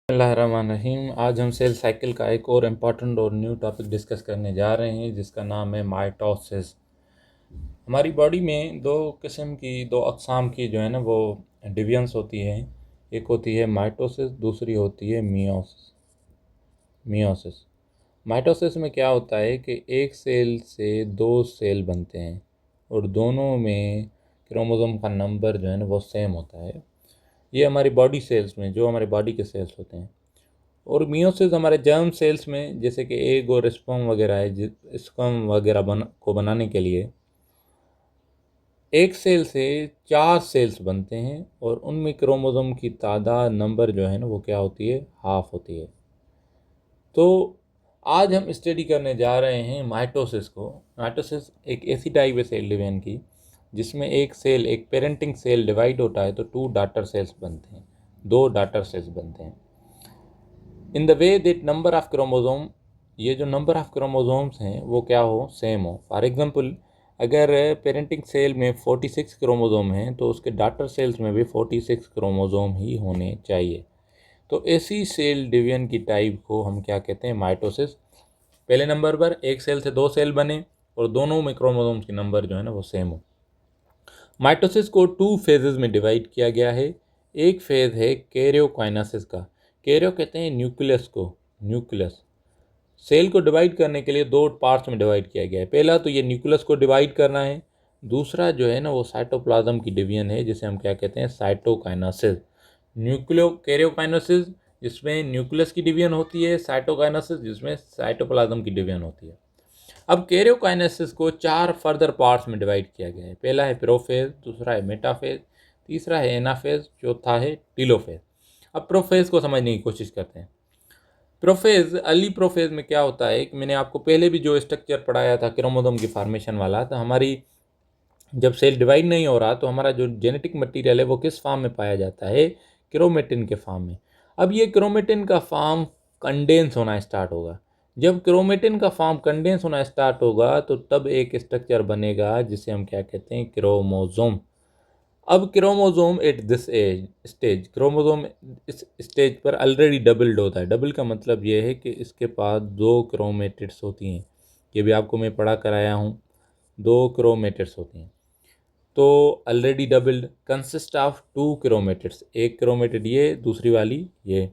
बिस्मिल्लाहिर्रहमानिर्रहीम। आज हम सेल साइकिल का एक और इम्पॉर्टेंट और न्यू टॉपिक डिस्कस करने जा रहे हैं जिसका नाम है माइटोसिस। हमारी बॉडी में दो अक़साम की जो है ना वो डिवीजन्स होती हैं। एक होती है माइटोसिस, दूसरी होती है मियोसिस। माइटोसिस में क्या होता है कि एक सेल से दो सेल बनते हैं और दोनों में क्रोमोसोम का नंबर जो है ना वो सेम होता है। ये हमारी बॉडी सेल्स में, जो हमारे बॉडी के सेल्स होते हैं। और मियोसिस हमारे जर्म सेल्स में, जैसे कि एग और स्पर्म वगैरह है, स्पर्म वगैरह को बनाने के लिए एक सेल से चार सेल्स बनते हैं और उनमें क्रोमोसोम की तादाद नंबर जो है ना वो क्या होती है, हाफ होती है। तो आज हम स्टडी करने जा रहे हैं माइटोसिस को। माइटोसिस एक ऐसी टाइप है सेल डिवीजन की जिसमें एक पेरेंटिंग सेल डिवाइड होता है तो दो डाटर सेल्स बनते हैं। In the way that number of chromosome, ये जो नंबर ऑफ क्रोमोसोम्स हैं वो क्या हो, सेम हो। फॉर एग्जांपल, अगर पेरेंटिंग सेल में 46 क्रोमोसोम हैं तो उसके डॉटर सेल्स में भी 46 क्रोमोसोम ही होने चाहिए। तो ऐसी सेल डिवीजन की टाइप को हम क्या कहते हैं, माइटोसिस। पहले नंबर पर एक सेल से दो सेल बने और दोनों में क्रोमोसोम्स की नंबर जो है ना वो सेम हो। माइटोसिस को टू फेजेस में डिवाइड किया गया है। एक फेज है कैरियोकाइनेसिस का। कैरियो कहते हैं न्यूक्लियस को। न्यूक्लियस सेल को डिवाइड करने के लिए दो पार्ट्स में डिवाइड किया गया है। पहला तो ये न्यूक्लियस को डिवाइड करना है, दूसरा जो है ना वो साइटोप्लाज्म की डिवीजन है जिसे हम क्या कहते हैं, साइटोकाइनेसिस। कैरियोकाइनेसिस जिसमें न्यूक्लियस की डिवीजन होती है, साइटोकाइनेसिस जिसमें साइटोप्लाज्म की डिवीजन होती है। अब कैरियोकाइनेसिस को चार फर्दर पार्ट्स में डिवाइड किया गया है। पहला है प्रोफेज, दूसरा है मेटाफेज, तीसरा है एनाफेज, चौथा है टीलोफेज। अब प्रोफेज को समझने की कोशिश करते हैं। प्रोफेज, अर्ली प्रोफेज में क्या होता है कि मैंने आपको पहले भी जो स्ट्रक्चर पढ़ाया था क्रोमोसोम की फॉर्मेशन वाला, तो हमारी जब सेल डिवाइड नहीं हो रहा तो हमारा जो जेनेटिक मटेरियल है वो किस फॉर्म में पाया जाता है, क्रोमेटिन के फॉर्म में। अब ये क्रोमेटिन का फॉर्म कंडेंस होना स्टार्ट होगा। जब क्रोमेटिन का फॉर्म कंडेंस होना स्टार्ट होगा तो तब एक स्ट्रक्चर बनेगा जिसे हम क्या कहते हैं, क्रोमोसोम। अब chromosome at this age stage, chromosome इस स्टेज पर ऑलरेडी डबल्ड होता है। डबल का मतलब ये है कि इसके पास दो क्रोमेटिड्स होती हैं। ये भी आपको मैं पढ़ा कराया हूँ, दो क्रोमेटिड्स होती हैं। तो already doubled consist of two chromatids, एक क्रोमेटिड ये, दूसरी वाली ये।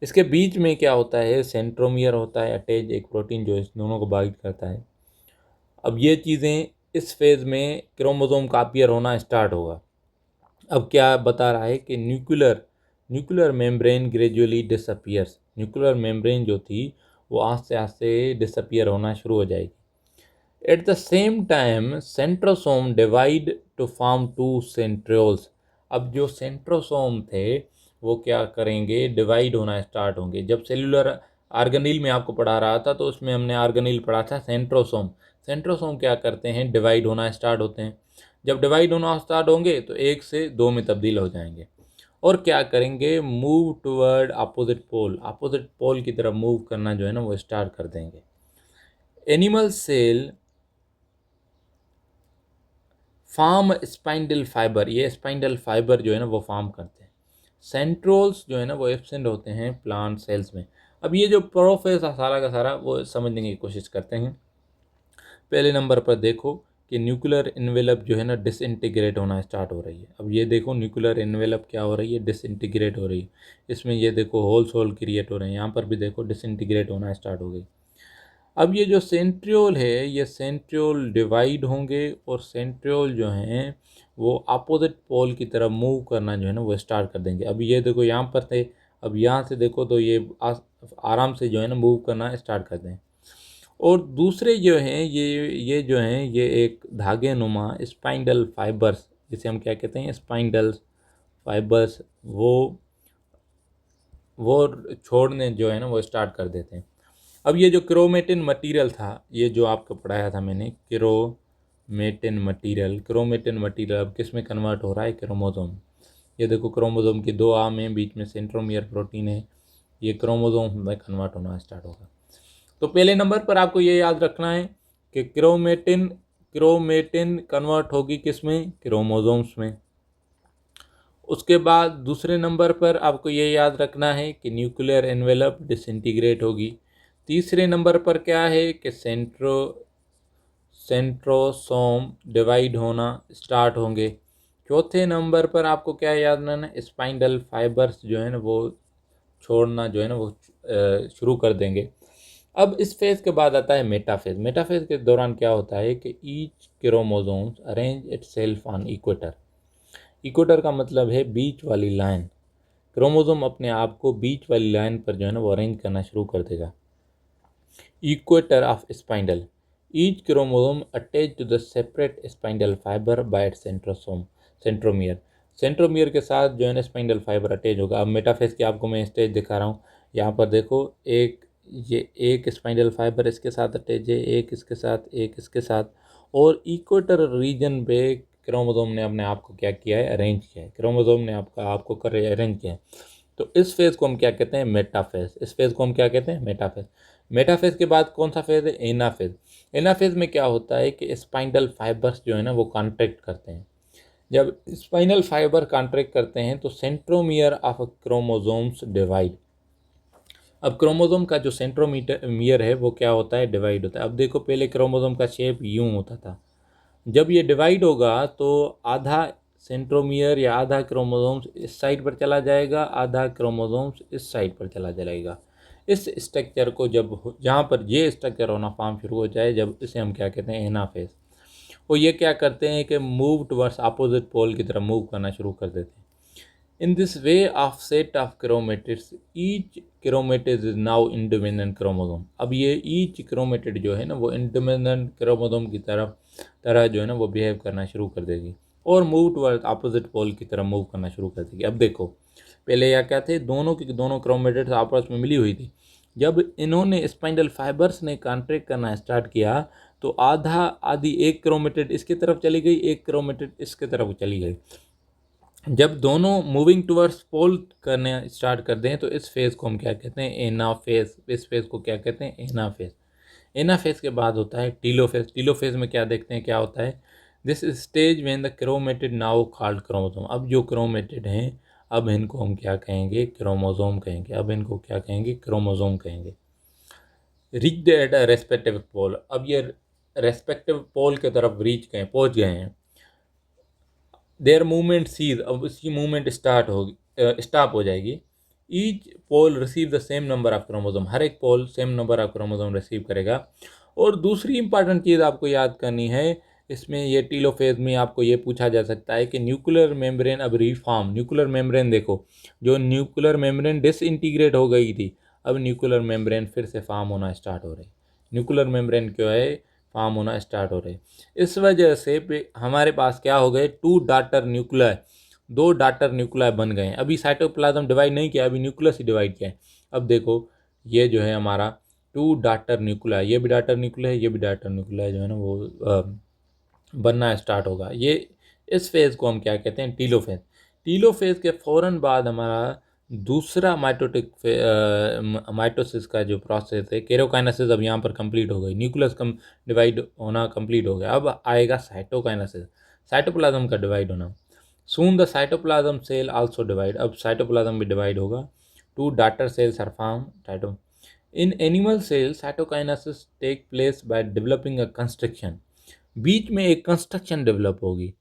इसके बीच में क्या होता है, सेंट्रोमियर होता है अटैच, एक प्रोटीन जो इस दोनों को बाइंड करता है। अब ये चीज़ें इस फेज़ में क्रोमोसोम का अपीयर होना स्टार्ट होगा। अब क्या बता रहा है कि nuclear membrane gradually disappears. Nuclear membrane जो थी वो आस्ते आस्ते डिसअपियर होना शुरू हो जाएगी। At the same time centrosome divide to form two centrioles. अब जो सेंट्रोसोम थे वो क्या करेंगे, डिवाइड होना स्टार्ट होंगे। जब सेलुलर आर्गेनिल में आपको पढ़ा रहा था तो उसमें हमने आर्गेनिल पढ़ा था सेंट्रोसोम। सेंट्रोसोम क्या करते हैं, डिवाइड होना स्टार्ट होते हैं। जब डिवाइड होना स्टार्ट होंगे तो एक से दो में तब्दील हो जाएंगे और क्या करेंगे, move toward opposite pole. Opposite pole की तरफ मूव करना जो है ना वो स्टार्ट कर देंगे। Animal cell form spindle fibre, ये स्पाइंडल फाइबर जो है ना वो फार्म करते हैं। सेंट्रोल्स जो है ना वो एब्सेंट होते हैं प्लांट सेल्स में। अब ये जो प्रोफेस सारा का सारा वो समझने की कोशिश करते हैं। पहले नंबर पर देखो कि न्यूक्लियर इन्वेलप जो है ना डिसइंटीग्रेट होना स्टार्ट हो रही है। अब ये देखो न्यूक्लियर इन्वेलप क्या हो रही है, डिसइंटीग्रेट हो रही है। इसमें ये देखो होल क्रिएट हो रहे हैं, यहाँ पर भी देखो डिसइंटीग्रेट होना स्टार्ट हो गई। अब ये जो सेंट्रियोल है, ये सेंट्रियोल डिवाइड होंगे और सेंट्रियोल जो हैं वो अपोजिट पोल की तरफ मूव करना जो है ना वो स्टार्ट कर देंगे। अब ये देखो यहाँ पर थे, अब यहाँ से देखो तो ये आराम से जो है ना मूव करना स्टार्ट कर दें। और दूसरे जो हैं ये जो हैं ये एक धागे नुमा स्पाइंडल फाइबर्स, जिसे हम क्या कहते हैं, स्पाइंडल फाइबर्स, वो छोड़ने जो है ना वो स्टार्ट कर देते हैं। अब ये जो क्रोमेटिन मटेरियल था, ये जो आपको पढ़ाया था मैंने, क्रोमेटिन मटेरियल अब किस में कन्वर्ट हो रहा है, क्रोमोसोम। ये देखो क्रोमोसोम की दो आर्म हैं, बीच में सेंट्रोमियर प्रोटीन है, ये क्रोमोसोम में कन्वर्ट होना स्टार्ट होगा। तो पहले नंबर पर आपको ये याद रखना है कि क्रोमेटिन कन्वर्ट होगी किस में, क्रोमोसोम्स में। उसके बाद दूसरे नंबर पर आपको ये याद रखना है कि न्यूक्लियर एनवेलप डिसइंटीग्रेट होगी। तीसरे नंबर पर क्या है कि सेंट्रोसोम डिवाइड होना स्टार्ट होंगे। चौथे नंबर पर आपको क्या याद रखना है, स्पाइंडल फाइबर्स जो है ना वो छोड़ना जो है ना वो शुरू कर देंगे। अब इस फेज के बाद आता है मेटाफेज। मेटाफेज के दौरान क्या होता है कि each chromosomes arrange itself on equator. Equator का मतलब है बीच वाली लाइन। क्रोमोसोम अपने आप को बीच वाली लाइन पर जो है ना वो अरेंज करना शुरू कर देगा। Equator of spindle, each chromosome attach to the separate spindle fibre by its centromere. Centromere के साथ जो है ना स्पाइंडल फाइबर अटैच होगा। अब मेटाफेज की आपको मैं स्टेज दिखा रहा हूँ। यहाँ पर देखो, ये एक स्पाइंडल फाइबर इसके साथ अटैच है, एक इसके साथ, एक इसके साथ, और इक्वेटर रीजन पे क्रोमोसोम ने अपने आप को क्या किया है, अरेंज किया है। क्रोमोसोम ने आपको कर अरेंज किया है। तो इस फेज़ को हम क्या कहते हैं, मेटाफेज। इस फेज़ को हम क्या कहते हैं, मेटाफेज। मेटाफेज के बाद कौन सा फेज़ है, एनाफेज। एनाफेज में क्या होता है कि स्पाइनल फाइबर्स जो है ना वो कॉन्ट्रैक्ट करते हैं। जब स्पाइनल फाइबर कॉन्ट्रैक्ट करते हैं तो सेंट्रोमियर ऑफ क्रोमोसोम्स डिवाइड। अब क्रोमोसोम का जो सेंट्रोमियर है वो क्या होता है, डिवाइड होता है। अब देखो, पहले क्रोमोसोम का शेप यूं होता था। जब ये डिवाइड होगा तो आधा सेंट्रोमियर या आधा क्रोमोसोम्स इस साइड पर चला जाएगा, आधा क्रोमोसोम्स इस साइड पर चला जाएगा। इस स्ट्रक्चर को जहाँ पर ये स्ट्रक्चर होना फॉर्म शुरू हो जाए, जब इसे हम क्या कहते हैं, एनाफेज। और ये क्या करते हैं कि मूव टुवर्ड्स अपोजिट पोल की तरफ मूव करना शुरू कर देते हैं। In this way of set of chromatids, each chromatid is now independent chromosome. अब ये ईच क्रोमेटिड जो है ना वो इंडिपेंडेंट क्रोमोसोम की तरह जो है ना वो बिहेव करना शुरू कर देगी और मूव टुवर्ड अपोजिट पोल की तरफ मूव करना शुरू कर देगी। अब देखो, पहले या क्या थे, दोनों की दोनों क्रोमेटिड्स आपस में मिली हुई थी। जब इन्होंने स्पाइंडल फाइबर्स ने कॉन्ट्रैक्ट करना स्टार्ट किया तो आधी एक क्रोमेटिड इसकी तरफ चली गई, एक क्रोमेटिड इसकी तरफ चली गई। जब दोनों मूविंग टूवर्ड्स पोल करने स्टार्ट कर दें तो इस फेज़ को हम क्या कहते हैं, एनाफेज। इस फेज़ को क्या कहते हैं, एनाफेज। एनाफेज के बाद होता है टीलोफेज। टीलोफेज में क्या देखते हैं, क्या होता है, this stage when the chromatid now called chromosome. अब जो क्रोमेटिड हैं, अब इनको हम क्या कहेंगे, क्रोमोसोम कहेंगे। अब इनको क्या कहेंगे, क्रोमोसोम कहेंगे। रीच एट अ रेस्पेक्टिव पोल, अब ये रेस्पेक्टिव पोल की तरफ पहुंच गए हैं। देयर मूवमेंट सीज, अब इसकी मूवमेंट स्टॉप हो जाएगी। Each pole receive the same number of chromosome, हर एक pole same number of chromosome receive करेगा। और दूसरी इंपॉर्टेंट चीज़ आपको याद करनी है, इसमें ये टीलोफेज में आपको ये पूछा जा सकता है कि न्यूक्लियर मेम्ब्रेन अब रीफॉर्म। न्यूक्लियर मेम्ब्रेन देखो, जो न्यूक्लियर मेम्ब्रेन डिसइंटीग्रेट हो गई थी, अब न्यूक्लियर मेम्ब्रेन फिर से फॉर्म होना स्टार्ट हो रही। न्यूक्लियर मेम्ब्रेन क्यों है, फॉर्म होना स्टार्ट हो रहे। इस वजह से हमारे पास क्या हो गए, टू डाटर न्यूक्लियर, दो डाटर न्यूक्लियर बन गए हैं। अभी साइटोप्लाज्म डिवाइड नहीं किया, अभी न्यूक्लियस ही डिवाइड किया है। अब देखो, ये जो है हमारा टू डाटर न्यूक्लियर, ये भी डाटर न्यूक्लियर है, ये भी डाटर न्यूक्लियर जो है ना वो बनना स्टार्ट होगा। ये इस फेज़ को हम क्या कहते हैं, टीलोफेज। टीलोफेज के फ़ौरन बाद हमारा दूसरा माइटोसिस का जो प्रोसेस है, केरोकाइनेसिस अब यहाँ पर कंप्लीट हो गई। न्यूक्लियस डिवाइड होना कंप्लीट हो गया। अब आएगा साइटोकाइनेसिस, साइटोप्लाज्म का डिवाइड होना। Soon the cytoplasm cell also divide, अब साइटोप्लाज्म भी डिवाइड होगा। Two daughter cells are form. In animal cell cytokinesis take place by developing a construction, बीच में एक कंस्ट्रक्शन डेवलप होगी।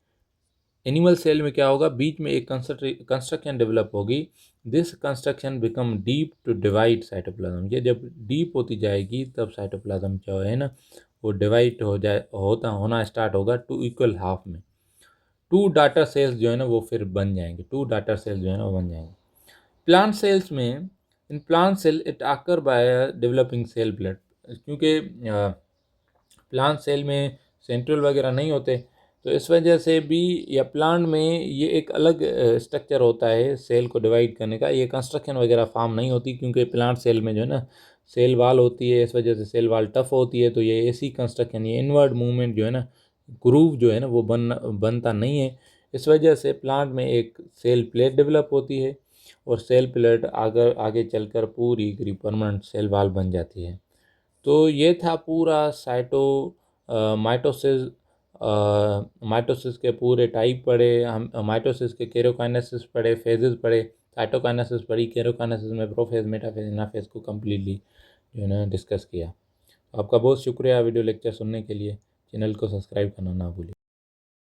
एनिमल सेल में क्या होगा, बीच में एक कंस्ट्रक्शन डेवलप होगी। This construction become deep to divide cytoplasm, ये जब डीप होती जाएगी तब साइटोप्लाज्म जो है ना वो डिवाइड होना स्टार्ट होगा टू इक्वल हाफ में। टू डाटर सेल्स जो है ना वो फिर बन जाएंगे, टू डाटर सेल्स जो है ना वो बन जाएंगे। प्लांट सेल्स में, इन प्लांट सेल इट आकर बाय डेवलपिंग सेल प्लेट, क्योंकि प्लांट सेल में सेंट्रल वगैरह नहीं होते, तो इस वजह से भी, या प्लांट में ये एक अलग स्ट्रक्चर होता है सेल को डिवाइड करने का। ये कंस्ट्रक्शन वगैरह फॉर्म नहीं होती, क्योंकि प्लांट सेल में जो है ना सेल वाल होती है, इस वजह से सेल वाल टफ होती है। तो ये ऐसी कंस्ट्रक्शन, ये इनवर्ड मूवमेंट जो है ना, ग्रूव जो है ना वो बनता नहीं है। इस वजह से प्लांट में एक सेल प्लेट डेवलप होती है और सेल प्लेट आगे चलकर पूरी परमानेंट सेल वाल बन जाती है। तो ये था पूरा माइटोसिस माइटोसिस के पूरे टाइप पढ़े, हम माइटोसिस के केरोकाइनेसिस पढ़े, फेजेस पढ़े, साइटोकाइनेसिस पढ़ी, केरोकाइनेसिस में प्रोफेज, मेटाफेज, एनाफेज को कम्प्लीटली जो है ना डिस्कस किया। आपका बहुत शुक्रिया वीडियो लेक्चर सुनने के लिए। चैनल को सब्सक्राइब करना ना भूलिए।